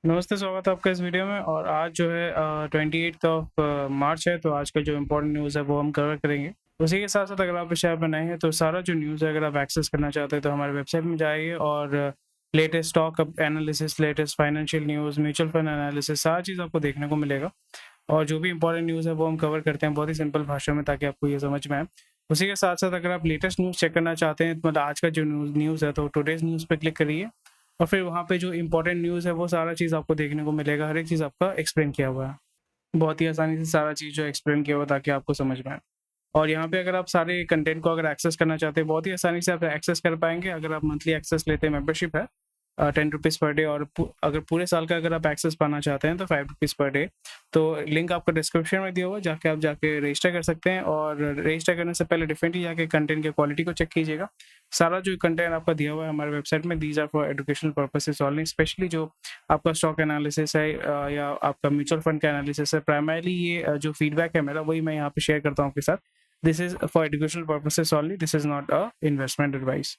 नमस्ते, स्वागत है आपका इस वीडियो में। और आज जो है 28th ऑफ मार्च है, तो आज का जो इम्पोर्टेंट न्यूज़ है वो हम कवर करेंगे। उसी के साथ-साथ अगर आप इस चैनल पर नए हैं तो सारा जो न्यूज़ है अगर आप एक्सेस करना चाहते हैं तो हमारे वेबसाइट में जाइए और latest stock analysis, latest financial news, mutual fund analysis सारा चीज़ आपको देखने को मिलेगा। और जो भी इम्पोर्टेंट न्यूज़ है वो हम कवर करते हैं बहुत ही सिंपल भाषा में, ताकि आपको ये समझ में आए। उसी के साथ-साथ अगर आप लेटेस्ट न्यूज़ चेक करना चाहते हैं, तो मतलब आज का जो न्यूज़ है, तो टुडेज़ न्यूज़ पे क्लिक करिए और फिर वहाँ पे जो इम्पोर्टेंट न्यूज़ है वो सारा चीज़ आपको देखने को मिलेगा। हर एक चीज़ आपका एक्सप्लेन किया हुआ है। बहुत ही आसानी से सारा चीज़ जो है एक्सप्लेन किया हुआ है, ताकि आपको समझ में आए। और यहाँ पे अगर आप सारे कंटेंट को अगर एक्सेस करना चाहते हैं, बहुत ही आसानी से आप एक्सेस कर पाएँगे अगर आप मंथली एक्सेस लेते हैं, मेंबरशिप है ₹10 पर डे। और अगर पूरे साल का अगर आप एक्सेस पाना चाहते हैं तो ₹5 पर डे। तो लिंक आपको डिस्क्रिप्शन में दिया हुआ है, आप जाके रजिस्टर कर सकते हैं। और रजिस्टर करने से पहले डेफिनिटली जाके कंटेंट की क्वालिटी को चेक कीजिएगा। सारा जो कंटेंट आपका दिया हुआ है हमारे वेबसाइट में, these are for educational purposes only. Specially जो आपका स्टॉक एनालिसिस है या आपका म्यूचुअल फंड का एनालिसिस है, प्राइमरीली ये जो फीडबैक है मेरा वही मैं यहाँ पे शेयर करता हूँ आपके साथ। This is for educational purposes only, this is not a investment advice.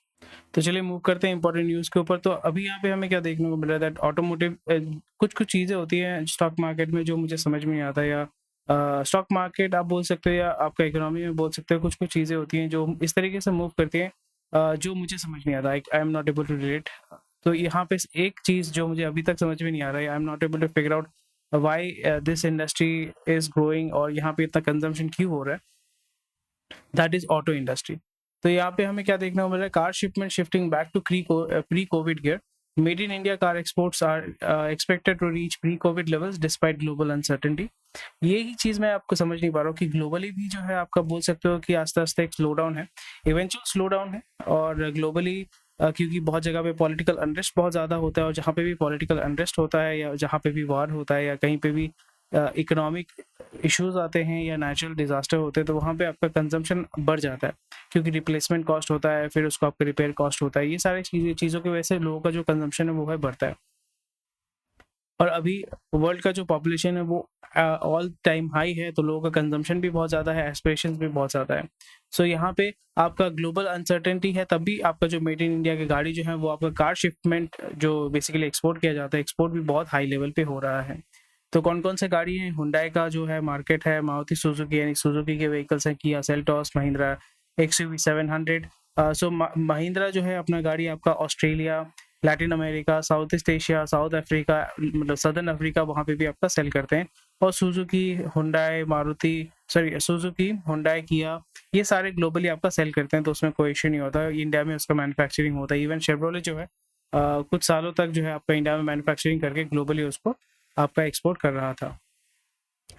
तो चलिए मूव करते हैं इंपॉर्टेंट न्यूज़ के ऊपर। तो अभी यहाँ पे हमें क्या देखने को मिल रहा है, दैट ऑटोमोटिव कुछ-कुछ चीज़ें होती हैं स्टॉक मार्केट में जो मुझे समझ में नहीं आता, या स्टॉक मार्केट आप बोल सकते हो या आपका इकोनॉमी में बोल सकते हो। कुछ-कुछ चीज़ें होती हैं जो इस तरीके से मूव करती हैं जो मुझे समझ नहीं आता। I am not able to relate. तो यहाँ पे एक चीज़ जो मुझे अभी तक समझ में नहीं आ रहा है, I am not able to figure out why this industry is growing और यहाँ पे इतना कंजम्पशन क्यों हो रहा है, दैट इज़ ऑटो इंडस्ट्री। तो यहाँ पे हमें क्या देखने को मिल रहा है, car shipment shifting back to pre COVID gear. Made in India car exports are expected to reach pre COVID levels despite global uncertainty. यही चीज़ मैं आपको समझ नहीं पा रहा हूँ कि ग्लोबली भी जो है आपका बोल सकते हो कि आस्ते-आस्ते एक स्लो डाउन है, इवेंचुअल स्लो डाउन है। और ग्लोबली क्योंकि बहुत जगह पे पॉलिटिकल अनरेस्ट बहुत ज़्यादा होता है, और जहाँ पे भी पॉलिटिकल अनरेस्ट होता है या जहाँ पे भी वॉर होता है या कहीं पे भी इकोनॉमिक इश्यूज़ आते हैं या नेचुरल डिज़ास्टर होते हैं, तो वहाँ पे आपका कंज़म्पशन बढ़ जाता है। क्योंकि रिप्लेसमेंट कॉस्ट होता है, फिर उसको आपका रिपेयर कॉस्ट होता है। ये सारी चीज़ों की वजह से लोगों का जो कंज़म्पशन है वो है बढ़ता है। और अभी वर्ल्ड का जो पॉपुलेशन है वो ऑल टाइम हाई है, तो लोगों का कंज़म्पशन भी बहुत ज़्यादा है, एस्पिरेशंस भी बहुत ज़्यादा है। सो यहाँ पे आपका ग्लोबल अनसर्टेनिटी है, तब भी आपका जो मेड इन इंडिया की गाड़ी जो है वो आपका कार शिपमेंट जो बेसिकली एक्सपोर्ट किया जाता है, एक्सपोर्ट भी बहुत हाई लेवल पे हो रहा है। तो कौन-कौन से गाड़ी हैं, हुंडई का जो है मार्केट है, मारुति सुजुकी यानी सुजुकी के व्हीकल्स हैं, किया सेल्टॉस, महिंद्रा एक्सयूवी 700। सो महिंद्रा जो है अपना गाड़ी आपका Australia, Latin America, south east Asia, south Africa, मतलब सदर्न अफ्रीका, वहाँ पे भी आपका सेल करते हैं। और Suzuki, Hyundai, Maruti, sorry Suzuki, Hyundai, किया, ये सारे ग्लोबली आपका सेल करते हैं, तो उसमें कोई इश्यू नहीं होता। इंडिया में उसका मैन्युफैक्चरिंग होता है। इवन शेवरोले जो है कुछ सालों तक जो है आपका इंडिया में मैन्युफैक्चरिंग करके ग्लोबली उसको आपका एक्सपोर्ट कर रहा था।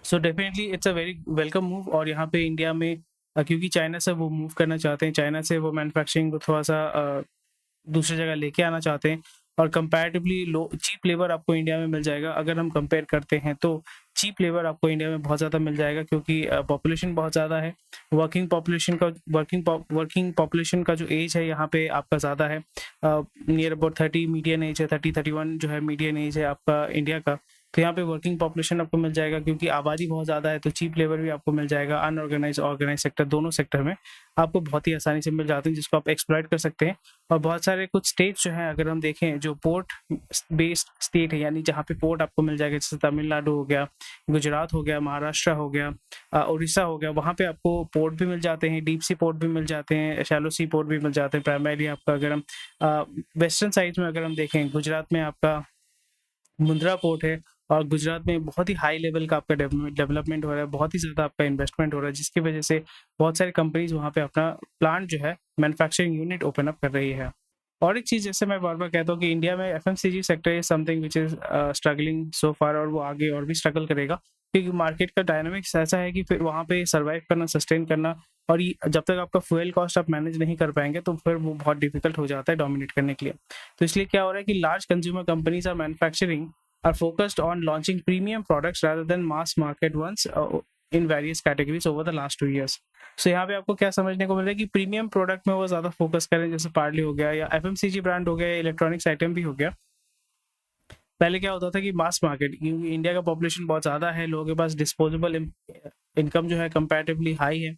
So definitely it's a very welcome move. और यहाँ पे इंडिया में क्योंकि चाइना से वो मूव करना चाहते हैं, चाइना से वो मैन्युफैक्चरिंग को थोड़ा-सा दूसरी जगह लेके आना चाहते हैं, और कंपैरेटिवली लो चीप लेबर आपको इंडिया में मिल जाएगा। अगर हम कंपेयर करते हैं तो चीप लेबर आपको इंडिया में बहुत ज़्यादा मिल जाएगा, क्योंकि पॉपुलेशन बहुत ज़्यादा है। वर्किंग पॉपुलेशन का जो एज है यहाँ पे आपका ज़्यादा है। नियर अबाउट 30 मीडियन एज है, 30-31 जो है मीडियन एज है आपका इंडिया का। तो यहाँ पे वर्किंग पॉपुलेशन आपको मिल जाएगा, क्योंकि आबादी बहुत ज़्यादा है, तो चीप लेबर भी आपको मिल जाएगा। अनऑर्गेनाइज़, ऑर्गेनाइज़ सेक्टर, दोनों सेक्टर में आपको बहुत ही आसानी से मिल जाते हैं, जिसको आप एक्सप्लॉइट कर सकते हैं। और बहुत सारे कुछ स्टेट्स जो हैं अगर हम देखें, जो पोर्ट बेस्ड स्टेट है, यानी जहाँ पे पोर्ट आपको मिल जाएगा, जैसे तमिलनाडु हो गया, गुजरात हो गया, महाराष्ट्र हो गया, उड़ीसा हो गया, वहाँ पे आपको पोर्ट भी मिल जाते हैं, डीप सी पोर्ट भी मिल जाते हैं, शैलो सी पोर्ट भी मिल जाते हैं। प्राइमरीली आपका अगर हम वेस्टर्न साइड में अगर हम देखें, गुजरात में आपका मुंद्रा पोर्ट है, और गुजरात में बहुत ही हाई लेवल का आपका डेवलपमेंट हो रहा है, बहुत ही ज़्यादा आपका इन्वेस्टमेंट हो रहा है, जिसकी वजह से बहुत सारी कंपनीज़ वहाँ पे अपना प्लांट जो है, मैन्युफैक्चरिंग यूनिट ओपन अप कर रही है। और एक चीज़ जैसे मैं बार-बार कहता हूँ कि इंडिया में FMCG sector is something which is struggling so far, और वो आगे और भी स्ट्रगल करेगा, क्योंकि मार्केट का डायनामिक्स ऐसा है कि फिर वहाँ पे सर्वाइव करना, सस्टेन करना, और ये जब तक आपका फ्यूल कॉस्ट आप मैनेज नहीं कर पाएँगे, तो फिर वो बहुत डिफिकल्ट हो जाता है डोमिनेट करने के लिए। तो इसलिए क्या हो रहा है कि large consumer companies are manufacturing are focused on launching premium products rather than mass market ones in various categories over the last 2 years. So यहाँ पे आपको क्या समझने को मिल रहा है कि प्रीमियम प्रोडक्ट में वो ज़्यादा फोकस करें, जैसे पार्ले हो गया या एफएमसीजी ब्रांड हो गया या इलेक्ट्रॉनिक्स आइटम भी हो गया। पहले क्या होता था कि मास मार्केट, क्योंकि इंडिया का पॉपुलेशन बहुत ज़्यादा है, लोगों के पास डिस्पोजेबल इनकम जो है कंपैरेटिवली हाई है।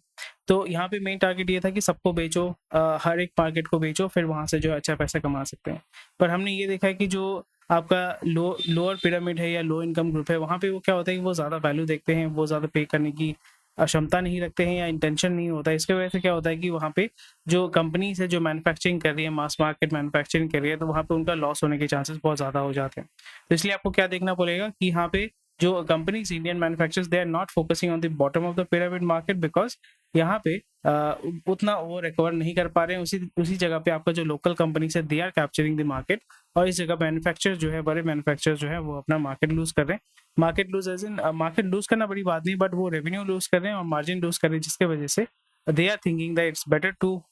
तो यहाँ पे मेन टारगेट ये था कि सबको बेचो, हर एक मार्केट को बेचो, फिर वहाँ से जो है अच्छा पैसा कमा सकते हैं। पर हमने ये देखा है कि जो आपका लोअर पिरामिड है या लो इनकम ग्रुप है, वहाँ पे वो क्या होता है कि वो ज़्यादा वैल्यू देखते हैं, वो ज़्यादा पे करने की क्षमता नहीं रखते हैं या इंटेंशन नहीं होता है। इसकी वजह से क्या होता है कि वहाँ पे जो कंपनीज़ है जो मैन्युफैक्चरिंग कर रही है, मास मार्केट मैन्युफैक्चरिंग कर रही है, तो वहाँ पे उनका लॉस होने के चांसेस बहुत ज़्यादा हो जाते हैं। तो इसलिए आपको क्या देखना पड़ेगा कि यहाँ पे जो companies Indian manufacturers they are not focusing on the bottom of the pyramid market, because यहाँ पे उतना वो रिकवर नहीं कर पा रहे हैं। उसी जगह पे आपका जो लोकल कंपनीज है they are capturing the market, और इस जगह मैन्युफैक्चर जो है, बड़े मैन्युफैक्चर जो है वो अपना मार्केट लूज कर रहे हैं। Market lose as in market lose करना बड़ी बात नहीं, बट वो रेवेन्यू लूज कर रहे हैं और मार्जिन लूज कर रहे हैं, जिसके वजह से they are thinking that it's better to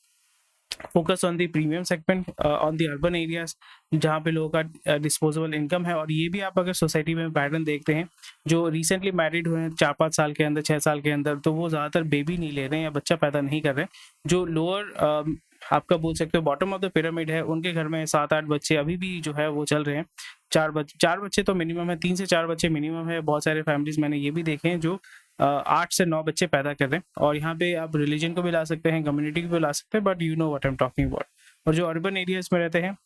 focus on the premium segment on the urban areas, जहाँ पे लोगों का डिस्पोजेबल इनकम है। और ये भी आप अगर सोसाइटी में पैटर्न देखते हैं, जो रिसेंटली मैरिड हुए हैं 4-5 साल के अंदर, 6 साल के अंदर, तो वो ज़्यादातर बेबी नहीं ले रहे हैं या बच्चा पैदा नहीं कर रहे हैं। जो लोअर आपका बोल सकते हो बॉटम ऑफ द पिरामिड है, उनके घर में 7-8 बच्चे अभी भी जो है वो चल रहे हैं। 4 बच्चे तो मिनिमम है, 3 से 4 बच्चे मिनिमम है। बहुत सारे फैमिलीज मैंने ये भी देखे हैं जो 8 से 9 बच्चे पैदा कर रहे हैं। और यहाँ पे आप रिलीजन को भी ला सकते हैं, कम्युनिटी को भी ला सकते हैं, but you know what I am talking about. और जो अर्बन एरियाज में रहते हैं,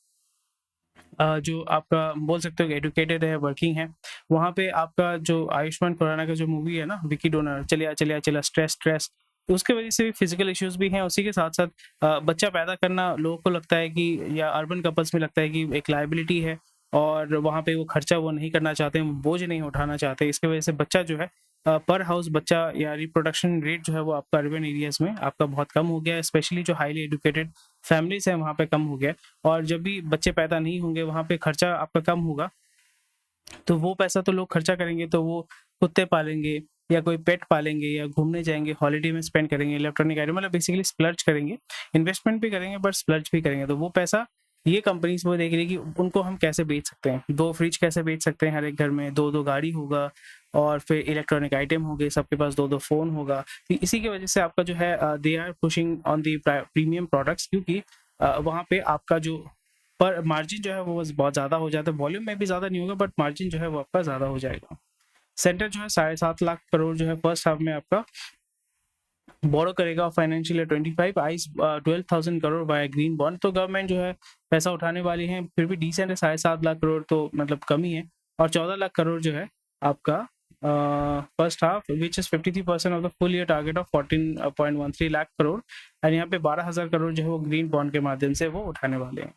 जो आपका बोल सकते हो एडुकेटेड है, वर्किंग है, वहाँ पे आपका जो आयुष्मान खुराना का जो मूवी है ना, विकी डोनर, चलिया चलिया चला, स्ट्रेस स्ट्रेस, तो उसके वजह से भी फिजिकल इश्यूज भी हैं। उसी के साथ साथ बच्चा पैदा करना लोगों को लगता है कि, या अर्बन कपल्स में लगता है कि एक लाइबिलिटी है, और वहाँ पे वो खर्चा वो नहीं करना चाहते हैं, बोझ नहीं उठाना चाहते। इसकी वजह से बच्चा जो है पर हाउस बच्चा या रिप्रोडक्शन रेट जो है वो आपका अर्बन एरियाज में आपका बहुत कम हो गया है। स्पेशली जो हाईली एजुकेटेड फैमिलीज हैं वहाँ पे कम हो गया है। और जब भी बच्चे पैदा नहीं होंगे, वहाँ पे खर्चा आपका कम होगा, तो वो पैसा तो लोग खर्चा करेंगे, तो वो कुत्ते पालेंगे या कोई पेट पालेंगे या घूमने जाएंगे, हॉलिडे में स्पेंड करेंगे, इलेक्ट्रॉनिक आइटम, मतलब बेसिकली स्प्लर्ज करेंगे, इन्वेस्टमेंट भी करेंगे बट स्प्लर्ज भी करेंगे। तो वो पैसा ये कंपनीज वो देख रही है कि उनको हम कैसे बेच सकते हैं। 2 फ्रिज कैसे बेच सकते हैं हर एक घर में, 2-2 गाड़ी होगा, और फिर इलेक्ट्रॉनिक आइटम हो गए, सबके पास 2-2 फ़ोन होगा। तो इसी की वजह से आपका जो है they are pushing on the premium products, क्योंकि वहाँ पे आपका जो पर मार्जिन जो है वो बहुत ज़्यादा हो जाता है। वॉल्यूम में भी ज़्यादा नहीं होगा, बट मार्जिन जो है वो आपका ज़्यादा हो जाएगा। सेंटर जो है 7.5 लाख करोड़ जो है फर्स्ट हाफ में आपका बोरो करेगा। Financial year 25 ice 12,000 crore by green bond. तो गवर्नमेंट जो है पैसा उठाने वाली है, फिर भी डिसेंट है, 7.5 लाख करोड़ तो मतलब कम ही है। और 14 लाख करोड़ जो है आपका first half, which is 53% of the full year target of 14.13 lakh crore. और यहाँ पे 12,000 करोड़ जो है वो ग्रीन बॉन्ड के माध्यम से वो उठाने वाले हैं।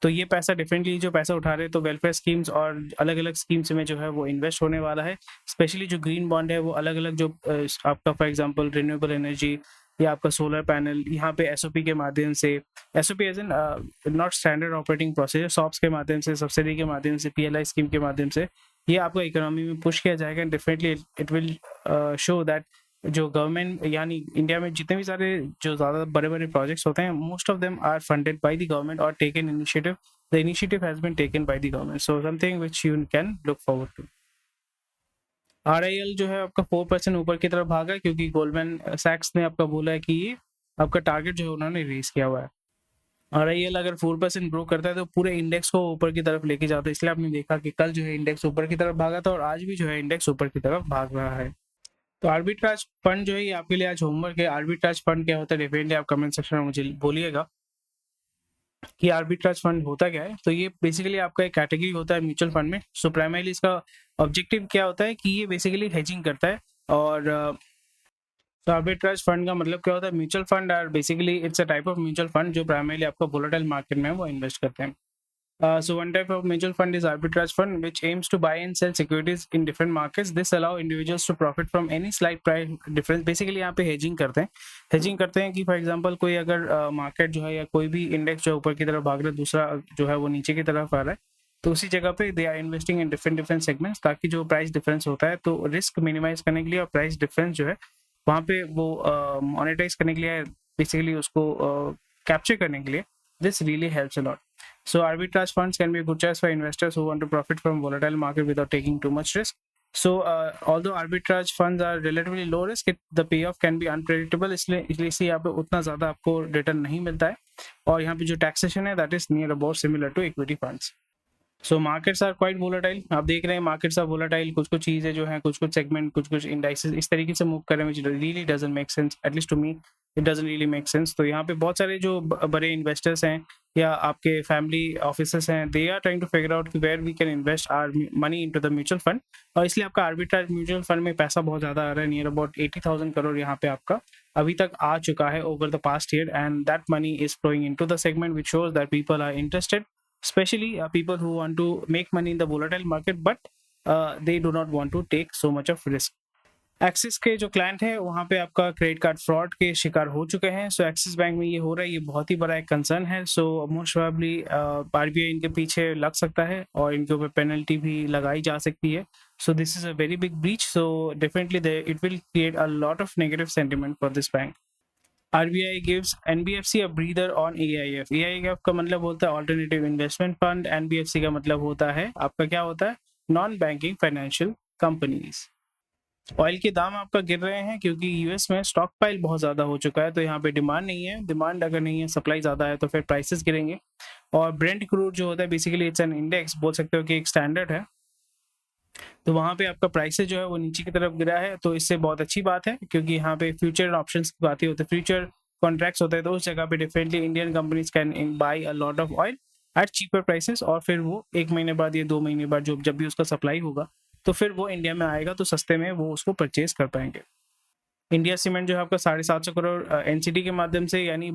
तो ये पैसा डेफिनेटली जो पैसा उठा रहे हैं, तो वेलफेयर स्कीम्स और अलग-अलग स्कीम्स में जो है वो इन्वेस्ट होने वाला है। स्पेशली जो ग्रीन बॉन्ड है वो अलग-अलग जो आपका फॉर एग्जांपल रिन्यूएबल एनर्जी या आपका सोलर पैनल, यहाँ पे एसओपी के माध्यम से, SOP as in not standard operating procedure, SOPs के माध्यम से, सब्सिडी के माध्यम से, पीएलआई स्कीम के माध्यम से ये आपको इकोनॉमी में पुश किया जाएगा। Definitely it will show that जो गवर्नमेंट, यानी इंडिया में जितने भी सारे जो ज़्यादा बड़े-बड़े प्रोजेक्ट्स होते हैं, most of them are funded by the government और taken initiative, the initiative has been taken by the government, so something which you can look forward to. RIL जो है आपका 4% ऊपर की तरफ भागा है, क्योंकि गोल्डमैन सैक्स ने आपका बोला है कि ये आपका टारगेट जो है उन्होंने रेज़ किया हुआ है। आरआईएल अगर 4% ग्रो करता है तो पूरे इंडेक्स को ऊपर की तरफ लेके जाता है। इसलिए आपने देखा कि कल जो है इंडेक्स ऊपर की तरफ भागा था, और आज भी जो है इंडेक्स ऊपर की तरफ भाग रहा है। तो आर्बिट्राज फंड जो है ये आपके लिए आज होमवर्क है। आर्बिट्राज फंड क्या होता है, डेफिनेटली आप कमेंट सेक्शन में मुझे बोलिएगा कि आर्बिट्राज फंड होता क्या है। तो ये बेसिकली आपका एक कैटेगरी होता है म्यूचुअल फंड में। सो प्राइमरीली इसका ऑब्जेक्टिव क्या होता है कि ये बेसिकली हेजिंग करता है। और तो आर्बिट्राज फंड का मतलब क्या होता है, mutual fund are basically it's a type of mutual fund जो प्राइमरीली आपका वोलेटाइल मार्केट में वो इन्वेस्ट करते हैं। So one type of mutual fund is arbitrage fund, which aims to buy and sell securities in different markets. This allow individuals to profit from any slight price difference. Basically यहाँ पे hedging करते हैं। hedging करते हैं कि for example कोई अगर market जो है या कोई भी इंडेक्स जो ऊपर की तरफ भाग रहा है, दूसरा जो है वो नीचे की तरफ आ रहा है, तो उसी जगह पे they are investing in different segments, ताकि जो प्राइस डिफरेंस होता है तो रिस्क मिनिमाइज करने के लिए और प्राइस डिफरेंस जो है वहाँ पे वो मोनेटाइज करने के लिए, बेसिकली उसको कैप्चर करने के लिए, this really helps a lot. So arbitrage funds can be a good choice for investors who want to profit from volatile market without taking too much risk. So although arbitrage funds are relatively low risk, the payoff can be unpredictable. इसलिए यहाँ पे उतना ज़्यादा आपको return नहीं मिलता है। और यहाँ पे जो टैक्सेशन है that is near about similar to equity funds. So markets are quite volatile. आप देख रहे हैं मार्केट्स आर वोलेटाइल, कुछ-कुछ चीज़ें जो हैं, कुछ-कुछ सेगमेंट, कुछ-कुछ इंडाइसेस इस तरीके से मूव कर रहे हैं which really doesn't make sense, at least to me it doesn't really make sense. तो यहाँ पे बहुत सारे जो बड़े इन्वेस्टर्स हैं या आपके फैमिली ऑफिसेस हैं, they are trying to figure out कि where we can invest our money into the mutual fund, और इसलिए आपका आर्बिट्राज म्यूचुअल फंड में पैसा बहुत ज़्यादा आ रहा है। नियर अबाउट 80,000 करोड़ यहाँ पे आपका अभी तक आ चुका है over the past year, and that money is flowing into the segment which shows that people are interested, especially people who want to make money in the volatile market, but they do not want to take so much of risk. Axis के जो client है वहाँ पे आपका credit card fraud के शिकार हो चुके हैं। सो एक्सिस बैंक में ये हो रहा है, ये बहुत ही बड़ा एक कंसर्न है। सो मोस्ट प्रोबेबली आरबीआई इनके पीछे लग सकता है और इनके ऊपर पेनल्टी भी लगाई जा सकती है। So this is a very big breach, so definitely it will create a lot of negative sentiment for this bank. RBI gives NBFC a breather on AIF। AIF का मतलब होता है ऑल्टरनेटिव इन्वेस्टमेंट फंड, NBFC का मतलब होता है आपका क्या होता है, non banking financial companies. Oil के दाम आपका गिर रहे हैं क्योंकि यूएस में स्टॉक पाइल बहुत ज़्यादा हो चुका है, तो यहाँ पे डिमांड नहीं है। डिमांड अगर नहीं है, सप्लाई ज़्यादा है, तो फिर प्राइसेस गिरेंगे। और ब्रेंट क्रूड जो होता है बेसिकली इट्स एन इंडेक्स, बोल सकते हो कि एक स्टैंडर्ड है, तो वहाँ पे आपका प्राइसेस जो है वो नीचे की तरफ गिरा है। तो इससे बहुत अच्छी बात है क्योंकि यहाँ पे फ्यूचर ऑप्शंस की बातें होती है, फ्यूचर कॉन्ट्रैक्ट्स होते हैं, तो उस जगह पे definitely Indian companies can buy a lot of oil eight cheaper prices, और फिर वो 1 महीने बाद या 2 महीने बाद जब भी उसका सप्लाई होगा तो फिर वो इंडिया में आएगा, तो सस्ते में वो उसको परचेज कर पाएंगे। इंडिया सीमेंट जो है आपका 750 करोड़ एनसीडी के माध्यम से, यानी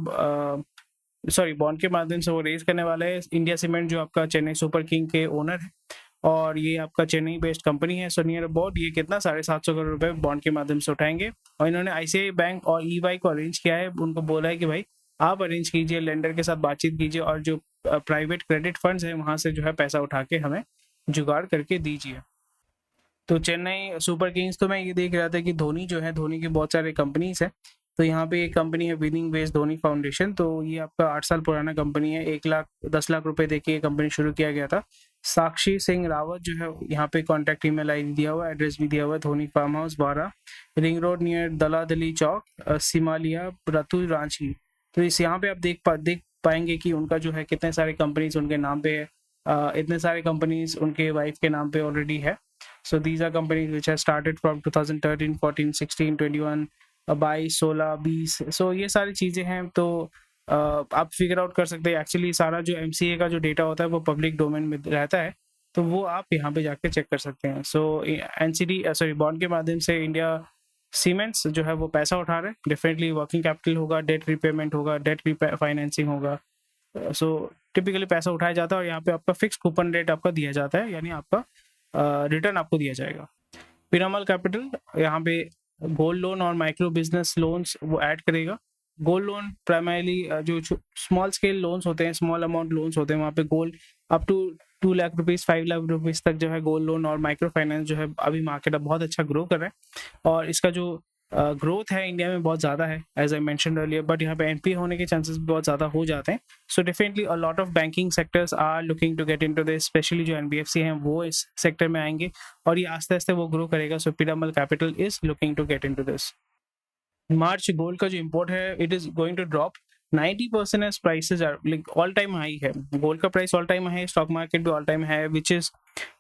सॉरी बॉन्ड के माध्यम से वो रेज करने वाला है। इंडिया सीमेंट जो आपका चेन्नई सुपर किंग के ओनर है और ये आपका चेन्नई बेस्ड कंपनी है। सो नियर अबाउट ये कितना 750 करोड़ रुपए बॉन्ड के माध्यम से उठाएंगे, और इन्होंने आईसीआई बैंक और ईवाई को अरेंज किया है। उनको बोला है कि भाई आप अरेंज कीजिए, लेंडर के साथ बातचीत कीजिए, और जो प्राइवेट क्रेडिट फंड्स हैं वहां से जो है पैसा उठा के हमें जुगाड़ करके दीजिए। तो चेन्नई सुपर किंग्स, तो मैं ये देख रहा था कि धोनी जो है, धोनी की बहुत सारे कंपनीज है, तो यहाँ पे एक कंपनी है विनिंग वेज धोनी फाउंडेशन, तो ये आपका 8 साल पुराना कंपनी है। 1,10,00,000 रुपए देके ये कंपनी शुरू किया गया था। साक्षी सिंह रावत जो है यहाँ पे कॉन्टैक्ट ईमेल आईडी दिया हुआ, एड्रेस भी दिया हुआ है, Dhoni farm house 12 ring road near Daladali चौक, सिमालिया रतु रांची। तो इस यहाँ पे आप देख पाएंगे कि उनका जो है कितने सारे कंपनीज उनके नाम पे है, इतने सारे कंपनीज उनके वाइफ के नाम पे ऑलरेडी है। So these are companies which have started from 2013, 14, 16, 21, 22, 16, 20। So ये सारी चीज़ें हैं, तो आप फिगर आउट कर सकते हैं। एक्चुअली सारा जो एमसीए का जो डेटा होता है वो पब्लिक डोमेन में रहता है, तो वो आप यहाँ पे जाके चेक कर सकते हैं। सो एनसीडी सॉरी बॉन्ड के माध्यम से इंडिया सीमेंट्स जो है वो पैसा उठा रहे हैं। डेफिनेटली वर्किंग कैपिटल होगा, डेट रिपेमेंट होगा, डेट फाइनेंसिंग होगा। सो टिपिकली पैसा उठाया जाता है और यहाँ पे आपका फिक्स कूपन रेट आपका दिया जाता है, यानी आपका रिटर्न आपको दिया जाएगा। पिरामल कैपिटल यहाँ पे गोल्ड लोन और माइक्रो बिजनेस लोन्स वो ऐड करेगा। गोल्ड लोन प्राइमरीली जो स्मॉल स्केल लोन्स होते हैं, स्मॉल अमाउंट लोन्स होते हैं, वहाँ पे gold up to 2 lakh rupees 5 lakh rupees तक जो है गोल्ड लोन और माइक्रो फाइनेंस जो है अभी मार्केट अब बहुत अच्छा ग्रो कर रहा है, और इसका जो ग्रोथ है इंडिया में बहुत ज़्यादा है as I mentioned earlier, but यहाँ पे एनपीए होने के चांसेस बहुत ज़्यादा हो जाते हैं। So definitely a lot of banking sectors are looking to get into this, especially जो एनबीएफसी हैं वो इस सेक्टर में आएंगे और ये आस्ते आस्ते वो ग्रो करेगा। So Piramal capital is looking to get into this. March gold का जो इम्पोर्ट है it is going to drop 90% as prices are like all time high है। गोल्ड का price all time high, stock market भी all time है, which is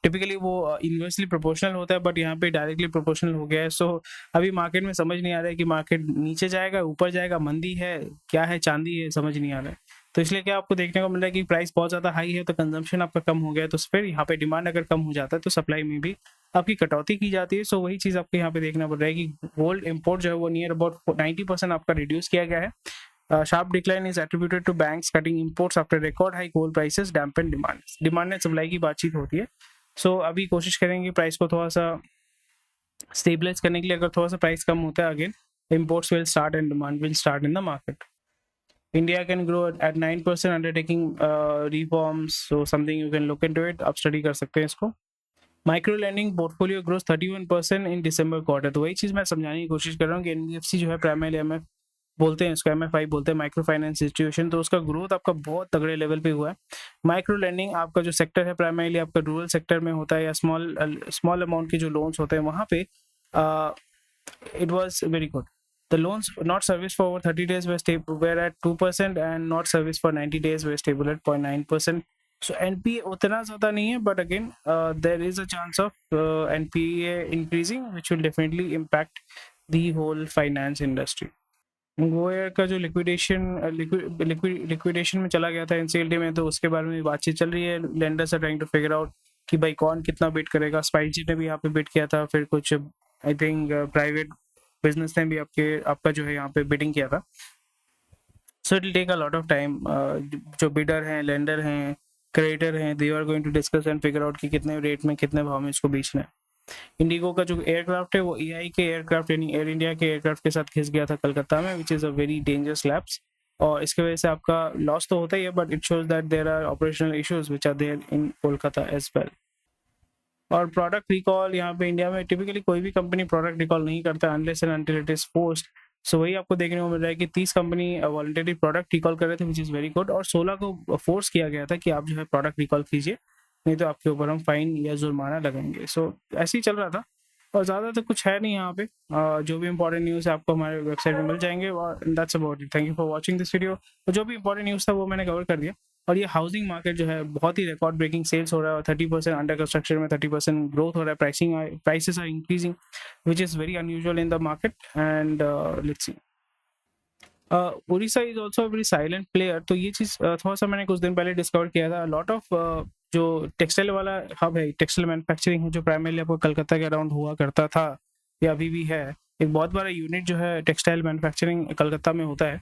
typically वो inversely proportional होता है, बट यहाँ पे डायरेक्टली प्रोपोर्शनल हो गया है। सो अभी मार्केट में समझ नहीं आ रहा है कि मार्केट नीचे जाएगा, ऊपर जाएगा, मंदी है, क्या है, चांदी है, समझ नहीं आ रहा है। तो इसलिए क्या आपको देखने को मिल रहा है कि प्राइस बहुत ज़्यादा हाई है, तो कंजम्पशन आपका कम हो गया, तो फिर यहाँ पे डिमांड अगर कम हो जाता है तो सप्लाई में भी आपकी कटौती की जाती है। सो वही चीज़ आपको यहाँ पे देखना पड़ रहा है कि गोल्ड इम्पोर्ट जो है वो नियर अबाउट 90% आपका रिड्यूस किया गया है। Sharp decline is attributed to banks cutting imports after record high gold prices dampen demand. Demand and supply की बातचीत होती है। सो अभी कोशिश करेंगे प्राइस को थोड़ा सा स्टेबलाइज करने के लिए। अगर थोड़ा सा प्राइस कम होता है again, imports will start and demand will start in the market. India can grow at 9% undertaking reforms, so something you can look into it. आप स्टडी कर सकते हैं इसको। माइक्रो लैंडिंग पोर्टफोलियो ग्रोथ 31% इन दिसंबर क्वार्टर। तो वही चीज़ मैं समझाने की कोशिश कर रहा हूँ कि एनबीएफसी जो है प्राइमरी एमएफ बोलते हैं, इसको एमएफआई बोलते हैं, माइक्रो फाइनेंस इंस्टीट्यूशन, तो उसका ग्रोथ आपका बहुत तगड़े लेवल पे हुआ है। माइक्रो लैंडिंग आपका जो सेक्टर है प्राइमरीली आपका रूरल सेक्टर में होता है, या स्मॉल अमाउंट के जो लोन्स होते हैं वहाँ पे it was very good. The loans not serviced for over 30 days were at 2%, and not serviced for 90 days were stable at 0.9%. So NPA उतना ज़्यादा नहीं है, but again there is a chance of NPA increasing which will definitely impact the whole finance industry. गोयर का जो liquidation में चला गया था एनसीएलटी में, तो उसके बारे में बातचीत चल रही है। Lenders are trying to figure out कि भाई कौन कितना बिड करेगा। स्पाइसजी ने भी यहाँ पे बिड किया था, फिर कुछ आई थिंक प्राइवेट बिजनेस ने भी आपका जो है यहाँ पे बिडिंग किया था। So it will take a lot of time. जो बिडर हैं, लेंडर हैं, क्रेडिटर हैं, they are going to discuss and figure out कि कितने रेट में, कितने भाव में इसको बेचना है। इंडिगो का जो एयरक्राफ्ट है वो एआई के एयरक्राफ्ट यानी एयर इंडिया के एयरक्राफ्ट के साथ घिस गया था कलकत्ता में, which is a very dangerous lapse. और इसकी वजह से आपका लॉस तो होता ही है, but it shows that there are operational issues which are there in Kolkata as well. और प्रोडक्ट रिकॉल यहाँ पे इंडिया में टिपिकली कोई भी कंपनी प्रोडक्ट रिकॉल नहीं करता unless and until it is forced. So वही आपको देखने को मिल रहा है कि 30 कंपनी वॉलंटरी प्रोडक्ट रिकॉल कर रहे थे, विच इज़ वेरी गुड। और 16 को फोर्स किया गया था कि आप जो है प्रोडक्ट रिकॉल कीजिए, नहीं तो आपके ऊपर हम फाइन या जुर्माना लगाएंगे। सो ऐसे ही चल रहा था, और ज़्यादा तो कुछ है नहीं यहाँ पे। जो भी इंपॉर्टेंट न्यूज़ है आपको हमारे वेबसाइट में मिल जाएंगे, और that's about it. Thank you for watching this video. तो जो भी इंपॉर्टेंट न्यूज़ था वो मैंने कवर कर दिया। और ये हाउसिंग मार्केट जो है बहुत ही रिकॉर्ड ब्रेकिंग सेल्स हो रहा है, और 30% अंडर कंस्ट्रक्शन में 30% ग्रोथ हो रहा है। Prices are increasing which is very unusual in the market. And let's see, Odisha is also very silent player. तो ये चीज़ थोड़ा सा मैंने कुछ दिन पहले डिस्कवर किया था। लॉट ऑफ जो टेक्सटाइल वाला हब है, टेक्सटाइल मैन्युफैक्चरिंग है, जो प्राइमरली आपको कलकत्ता के अराउंड हुआ करता था या अभी भी है। एक बहुत बड़ा यूनिट जो है टेक्सटाइल मैन्युफैक्चरिंग कलकत्ता में होता है।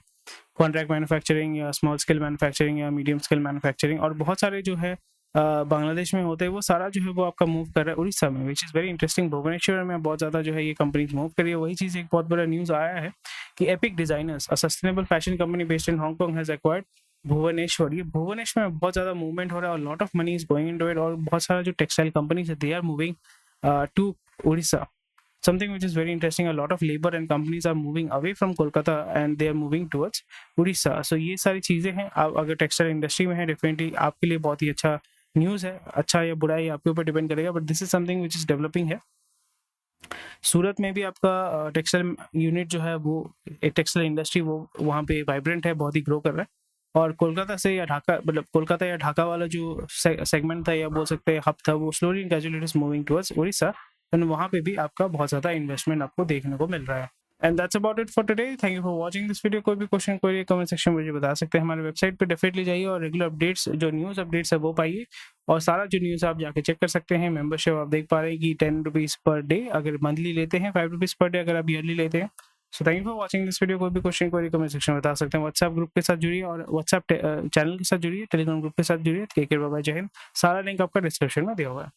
कॉन्ट्रैक्ट मैन्युफैक्चरिंग या स्मॉल स्केल मैन्युफैक्चरिंग या मीडियम स्केल मैन्युफैक्चरिंग, और बहुत सारे जो है बांग्लादेश में होते हैं, वो सारा जो है वो आपका मूव कर रहा है उड़ीसा में, which is very interesting. Bhubaneswar में बहुत ज़्यादा जो है ये कंपनीज मूव कर रही है। वही चीज़ एक बहुत बड़ा न्यूज़ आया है कि Epic designers, a sustainable fashion company based in Hong Kong, has acquired Bhubaneswar. ये भुवनेश्वर में बहुत ज़्यादा मूवमेंट हो रहा है और lot of money is going into it. और बहुत सारा जो टेक्सटाइल कंपनीज है, they are moving to Odisha, something which is very interesting. A lot of labor and companies are moving away from Kolkata and they are moving towards Odisha. So ये सारी चीज़ें हैं। आप अगर टेक्सटाइल इंडस्ट्री में है, definitely आपके लिए बहुत ही अच्छा न्यूज़ है। अच्छा या बुरा ये आपके ऊपर डिपेंड करेगा, but this is something which is developing है। सूरत में भी आपका टेक्सटाइल यूनिट जो है वो, टेक्सटाइल इंडस्ट्री वो वहाँ पे वाइब्रेंट है, बहुत ही ग्रो कर रहा है। और कोलकाता से या ढाका, मतलब कोलकाता या ढाका वाला जो सेगमेंट था या बोल सकते हैं हब था, वो slowly and gradually it is moving towards Orissa. And वहाँ पे भी आपका बहुत ज़्यादा इन्वेस्टमेंट आपको देखने को मिल रहा है। And that's about it for today. Thank you for watching this video. कोई भी क्वेश्चन, कोई कमेंट सेक्शन में मुझे बता सकते हैं। हमारे वेबसाइट पे डेफिनेटली जाइए और रेगुलर अपडेट्स, जो न्यूज़ अपडेट्स है वो पाइए। और सारा जो न्यूज़ आप जाके चेक कर सकते हैं। मेंबरशिप आप देख पा रहे हैं कि 10 रुपीज़ पर डे अगर मंथली लेते हैं, 5 रुपीज़ पर डे अगर आप ईयरली लेते हैं। So thank you for watching this video. कोई भी क्वेश्चन, कोई कमेंट सेक्शन में बता सकते हैं। व्हाट्सएप ग्रुप के साथ जुड़िए, और व्हाट्सएप चैनल के साथ जुड़िए, टेलीग्राम ग्रुप के साथ जुड़िए। टेक केयर, बाय बाय, जय हिंद। सारा लिंक आपका डिस्क्रिप्शन में दिया हुआ है।